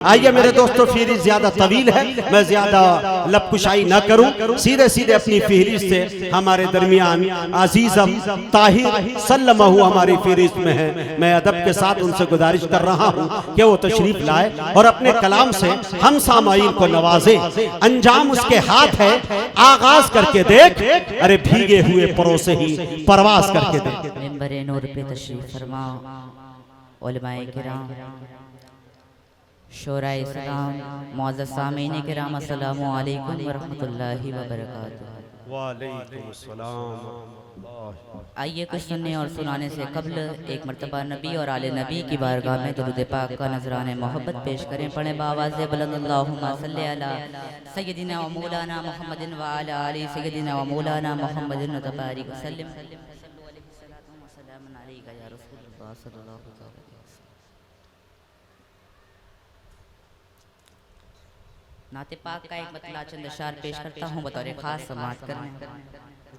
आइए मेरे दोस्तों, फहरिस्त ज्यादा तवील है, मैं ज्यादा लबकुशाई न करूं, सीधे सीधे अपनी फहरिस्त से हमारे दरमियान अजीजम ताहिर सल्लल्लाहु हमारी फहरिस्त में है। मैं अदब के साथ उनसे गुजारिश कर रहा हूं कि वो तशरीफ लाए और अपने कलाम से हम सामाईन को नवाजे। अंजाम उसके हाथ है, आगाज करके देख, अरे भीगे हुए परोसे ही परवास करके देख। मिंबर नूर पे तशरीफ फरमा, उलमाए किराम, शोरा इस्लाम, मुअज़्ज़ज़ सामीन किराम, अस्सलामु अलैकुम व रहमतुल्लाहि व बरकातुहू। वालेकुम अस्सलाम। आइए कुछ सुनने और सुनाने से कब्ल एक मरतबा नबी और आले नबी की बारगाह में दुरूद पाक का नजराने मोहब्बत पेश करें। पढ़ें बावाज़े बुलंद, अल्लाहुम्मा सल्लि अला सय्यदिना व मौलाना मुहम्मदिन व अला आलि सय्यदिना व मौलाना मुहम्मदिन व तबारिक व सल्लिम। नाते पाक का एक मतला चंद अशार पेश करता हूँ बतौर खास समाअत करने।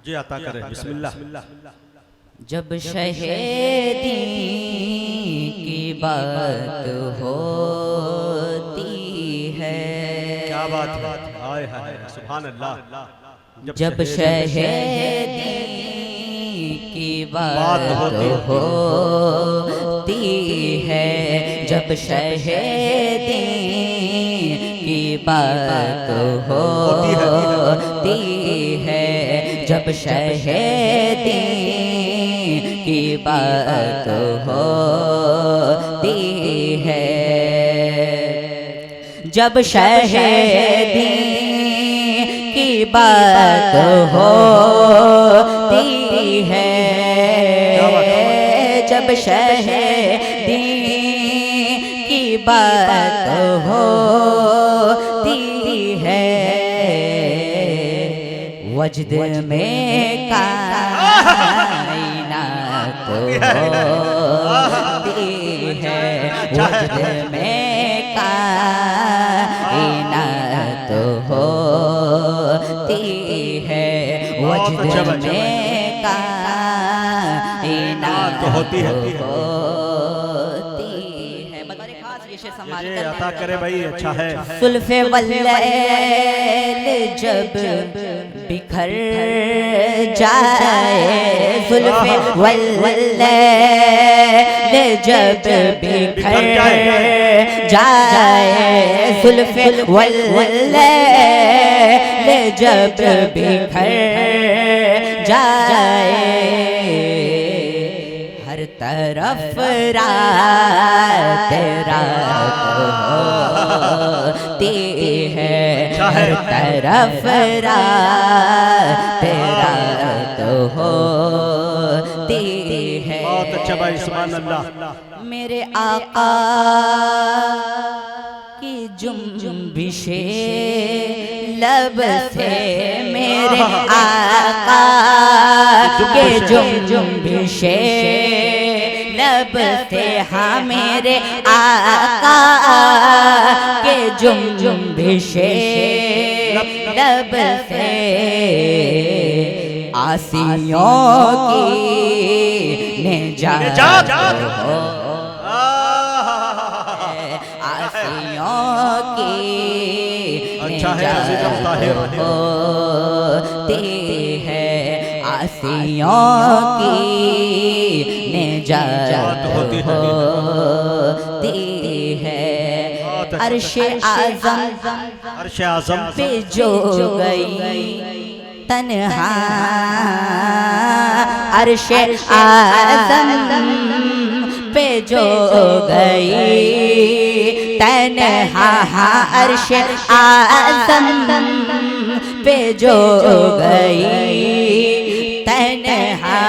जी अता करें, बिस्मिल्लाह। जब शहीदी की बात होती है, क्या बात है, हाय हाय सुभान अल्लाह। जब शहीदी की बात होती है, जब शहीदी की बात होती है, जब शहीदी की बात होती है, जब शहीदी की बात होती है, जब शहीदी की बात होती है, वजद में कायनात होती है, वजद में कायनात होती है, वजद में कायनात होती है। अता करे भाई, अच्छा है। सुल्फे वल्लैल जब बिखर जाए, सुल्फे वल्लैल जब बिखर जाए, सुल्फे वल्लैल जब बिखर जाए, हर तरफ रात रात होती है, हर तरफ रात रात होती है। बहुत अच्छा भाई, सुभान अल्लाह। मेरे आका की जुम्बिशे लब से, मेरे आका के जुम्बिशे लब से, हाँ मेरे आका के जुम्बिशे लब से, आसियों की निजात हो, आसियों की निजात होती है, आसियों की निजात होती है। अर्शे आज़म पे जो गई तन्हा, अर्शे आज़म पे जो गई तन्हा, अर्शे आज़म पे जो गई तन्हा,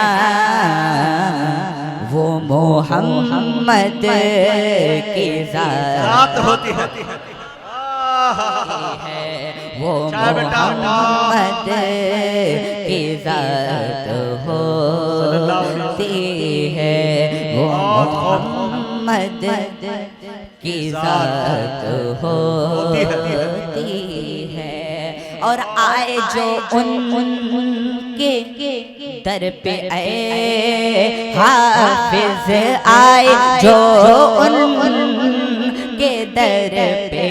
वो मोहम्मद की ज़ात होती है, वो मोहम्मद की ज़ात होती है, वो मोहम्मद की ज़ात होती है। और आए जो उनके दर पे आए हाफिज आए जो उनके दर पे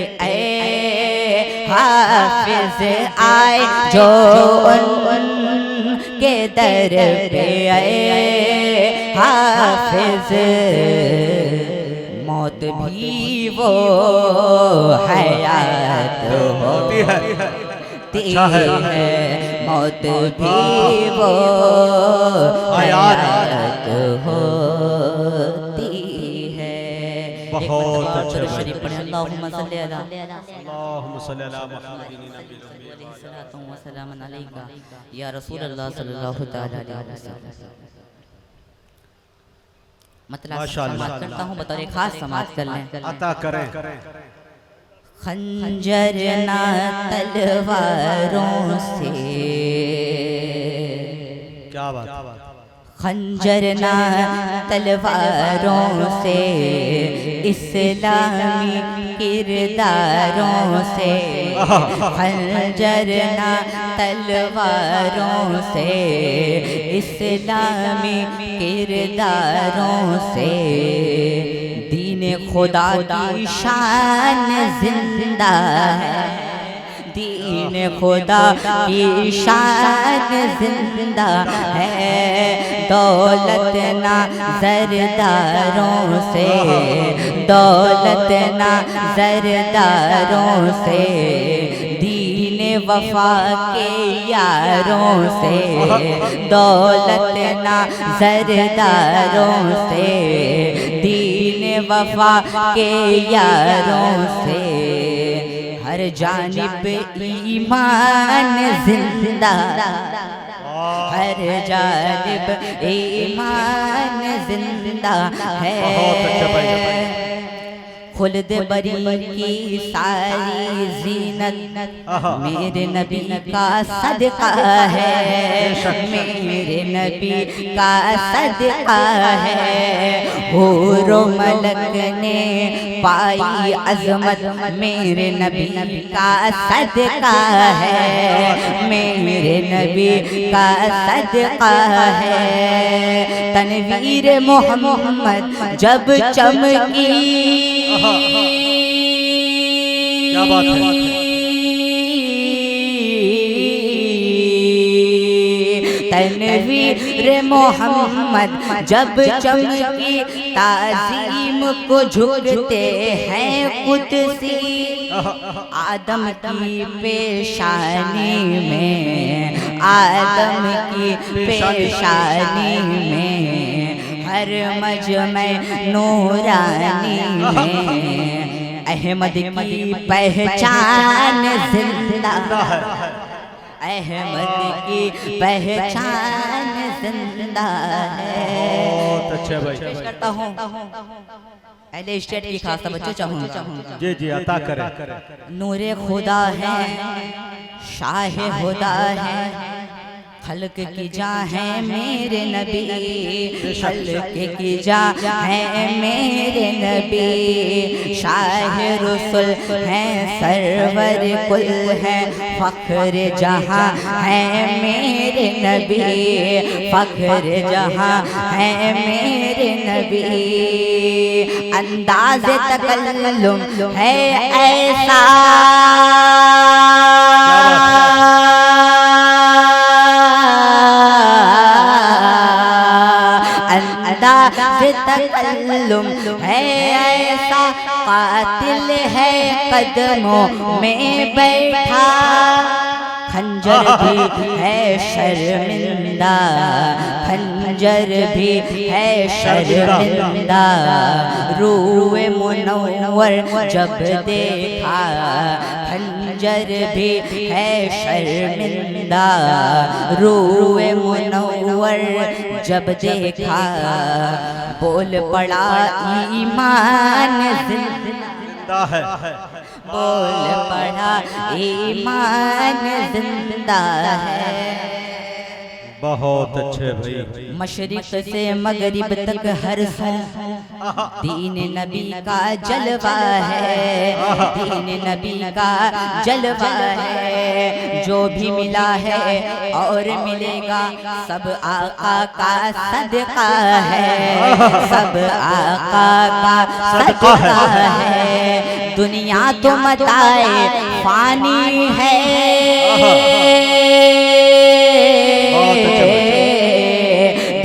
हाफिज आए, जो उनके दर पे हाफिज, मौत भी वो हयात होती है, मौत भी वो हयात होती है। बहुत अच्छा शरीफ पढ़े अल्लाहुम्मा सल्ली अला या रसूल अल्लाह सल्लल्लाहु तआला अलैहि वसल्लम। मतलब समाप्त करता हूँ, बतौर खास समाप्त कर लें, अता करें। खंजर ना तलवारों से, क्या बात, खंजर ना तलवारों से, इस्लामी किरदारों से, खंजर ना तलवारों से, इस्लामी किरदारों से, दीन खुदा की शान जिंदा है, दीन खुदा की शान जिंदा है, दौलत ना जरदारों से, दौलत ना जरदारों से, दीन वफा के यारों से, दौलत ना जरदारों से, दीन वफा के यारों से, हर जानिब ईमान जिंदा, हर जानिब ईमान जिंदा है, खुल्द बरी की सारी जीनत मेरे नबी का सदका है, मेरे नबी का सदका है, हूरो मलक ने पाई अजमत मेरे नबी का सदका है, मेरे नबी का सदका है, तनवीर मोहम्मद जब चमकी, क्या बात है, तनवीर मोहम्मद जब चमकी, ताज़ीम को झुकते हैं कुदसी, आदम की पेशानी में, आदम की पेशानी में, हर मजमे नूरानी में, अहमद की पहचान जिंदा है, अहमद की पहचान जिंदा है। बहुत अच्छे भाई, करता हूँ पहले स्टेट की खास तवज्जो चाहूँगा। जी जी अता करें। नूरे खुदा है, शाह खुदा है, खल्क की जान है मेरे नबी, खल्क की जान है मेरे नबी, शाह रसूल है, सरवर कुल है, फख्र जहां है मेरे नबी, फख्र जहां है मेरे नबी, अंदाज तकल्लुम है ऐसा, तकल्लुम है ऐसा, कातिल है कदमों में बैठा, खंजर भी है शर्मिंदा, खंजर भी है शर्मिंदा, रूए मुनव्वर जब देखा, खंजर भी है शर्मिंदा, रूए मुनव्वर जब देखा, बोल पड़ा ईमान जिंदा है, बोल पड़ा ईमान जिंदा है। बहुत अच्छे भाई, मशरिक से मगरिब तक हर सू दीन नबी का जलवा है, दीन नबी का जलवा है, जो भी मिला है और मिलेगा सब आका का सदका है, सब आका का सदका है, दुनिया तो मताए फानी है,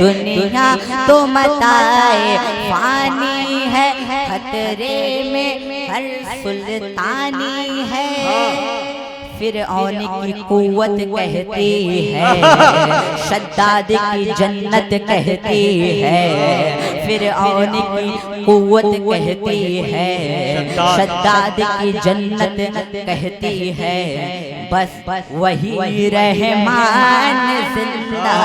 दुनिया तो मताए फानी है, खतरे में हर सुल्तानी है। फिरऔन की कुव्वत कहती है, शद्दाद की जन्नत कहती है। फिरऔन की कुव्वत कहती है, शद्दाद की जन्नत कहती है। बस वही रहमान जिंदा,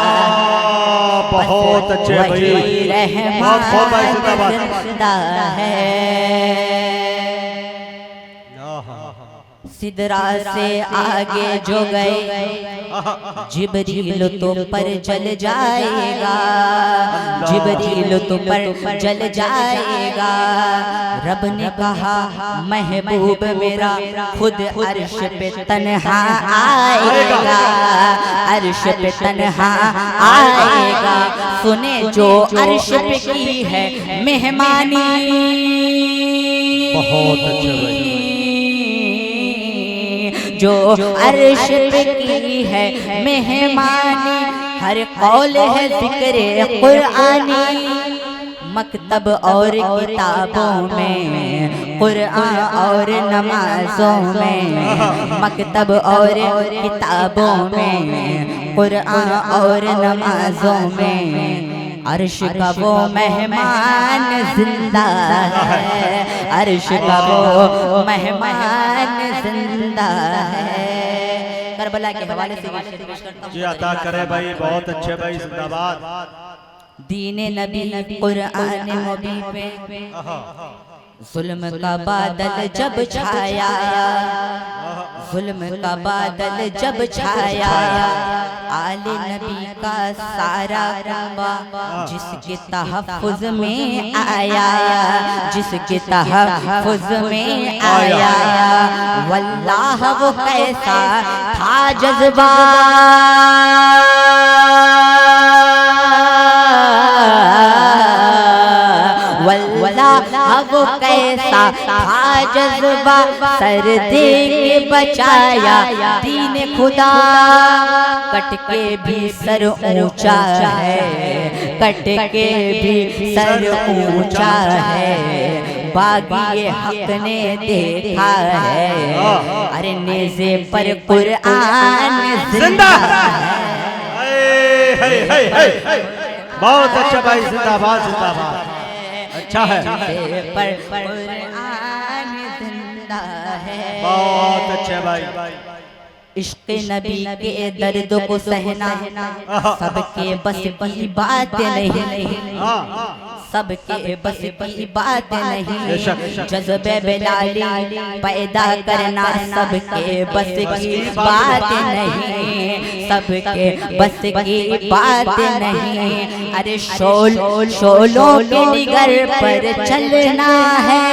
बहुत अच्छे भाई, वही रहमान जिंदा है। सिदरा से आगे जो गए जिब्रील तो पर जल जाएगा, जिब्रील तो पर जल जाएगा। रब ने कहा महबूब मेरा खुद अर्श पे तन्हा आएगा, अर्श पे तन्हा आएगा। सुने जो अर्श पे की है मेहमानी, बहुत अच्छे भाई, जो अर्श पे की है मेहमानी। हर कौल है ज़िक्र कुरआनी, मकतब और किताबों में, कुरआन और नमाजों में। मकतब और किताबों में, कुरआन और नमाजों में। अर्श का वो मेहमान जिंदा है, अर्श का वो मेहमान जिंदा है। करबला के हवाले से पेश करता हूं। जी अता करे भाई, बहुत अच्छे भाई, जिंदाबाद। दीने नबी कुरआन मुबीन पे जुल्म का बादल जब छाया, जुल्म का बादल जब छाया। आले नबी का सारा रंबा जिसके तहफ़्फ़ुज़ में आया, जिसके तहफ़्फ़ुज़ में आया। वल्लाह वो कैसा था जज्बा, वल्लाह वो कैसा था जज्बा। सर दे के बचाया दीन खुदा, कट के भी सर ऊंचा है, कट के भी सर ऊंचा है। बागी हक ने देखा है, अरे नेज़े पर कुरआन जिंदा है। बहुत अच्छा भाई, जिंदाबाद जिंदाबाद, अच्छा है, पर कुरआन जिंदा है। बहुत अच्छे भाई। इश्क़ नबी के दर्द को सहना सबके बस की बात नहीं, सबके बस की बात नहीं। जज़्बे बिलाली पैदा करना सबके बस की बात नहीं, सबके बस की बात नहीं। अरे शोलों के डिगर पर चलना है,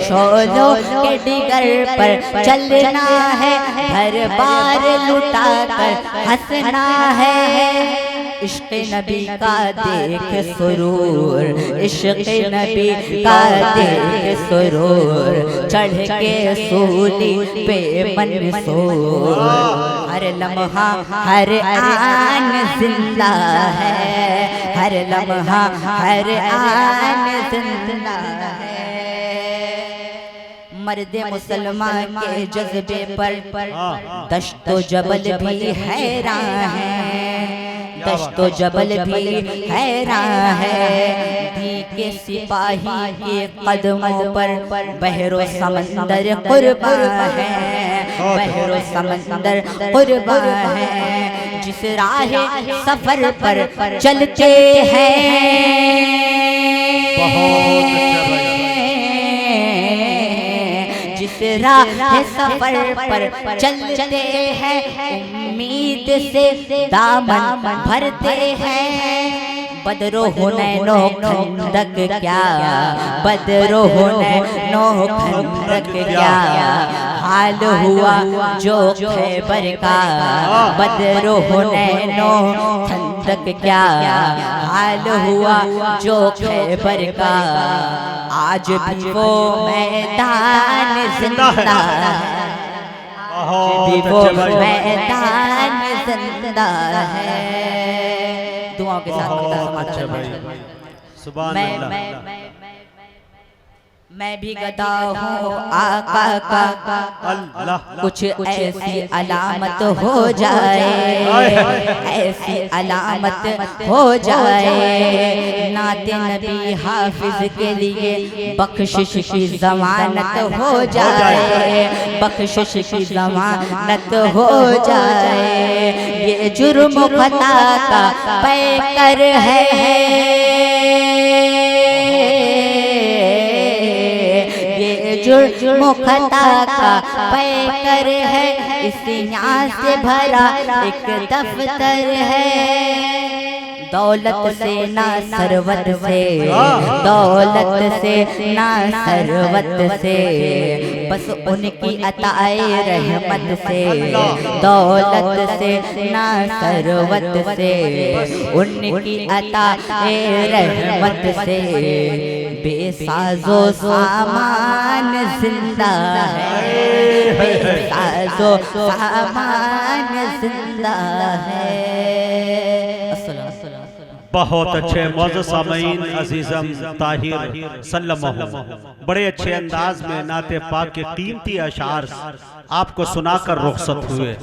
शोलों के डिगर पर चलना है। हर बार लुटा कर हंसना है। इश्क़ नबी का देख सुरूर, इश्क़ नबी का देख सुरूर। चढ़ के सूली पे मंसूर, हर लम्हा हर आन जिंदा है, हर लम्हा हर आन जिंदा है। मर्दे मुसलमान के जज्बे पर दश्तो जबल भी हैरान है, दश्तो जबल भी हैरान है। दी के सिपाही के कदमों पर बहरो समंदर कुर्बान है, बहरो समंदर कुर्बान है। जिस राह सफर पर चलते हैं, जिस राह सफर पर चलते हैं, उम्मीद से दामन भरते हैं। बदरो हुनैनो खंदक क्या, बदरो हुनैनो खंदक क्या, हाल हुआ जो खैबर का। बदरो हुनैनो खंदक क्या हाल हुआ जो खैबर का, आज भी वो मैदान जिंदा है, भी वो मैदान जिंदा है। दुआओं के साथ मैं भी गदा हूँ आका का, कुछ ऐसी अलामत हो जाए, ऐसी अलामत हो जाए, नाते नबी हाफिज के लिए बख्शिश की जमानत हो जाए, बख्शिश की जमानत हो जाए। ये जुर्म खता का पैकर है, जुर्म खता का पैकर है, इस यहाँ से भरा एक दफ्तर है। दौलत से ना सरवत से, दौलत से ना सरवत से, बस उनकी अताए रहमत से, दौलत से ना सरवत से, उनकी अताए रहमत से, बेसाजो सामान जिंदा है, बेसाजो सामान जिंदा है। बहुत अच्छे मौजूद सामीन अजीजम ताहिर सल्लल्लाहु बड़े अच्छे अंदाज में नाते पाक के कीमती अशार आपको सुनाकर रुखसत हुए।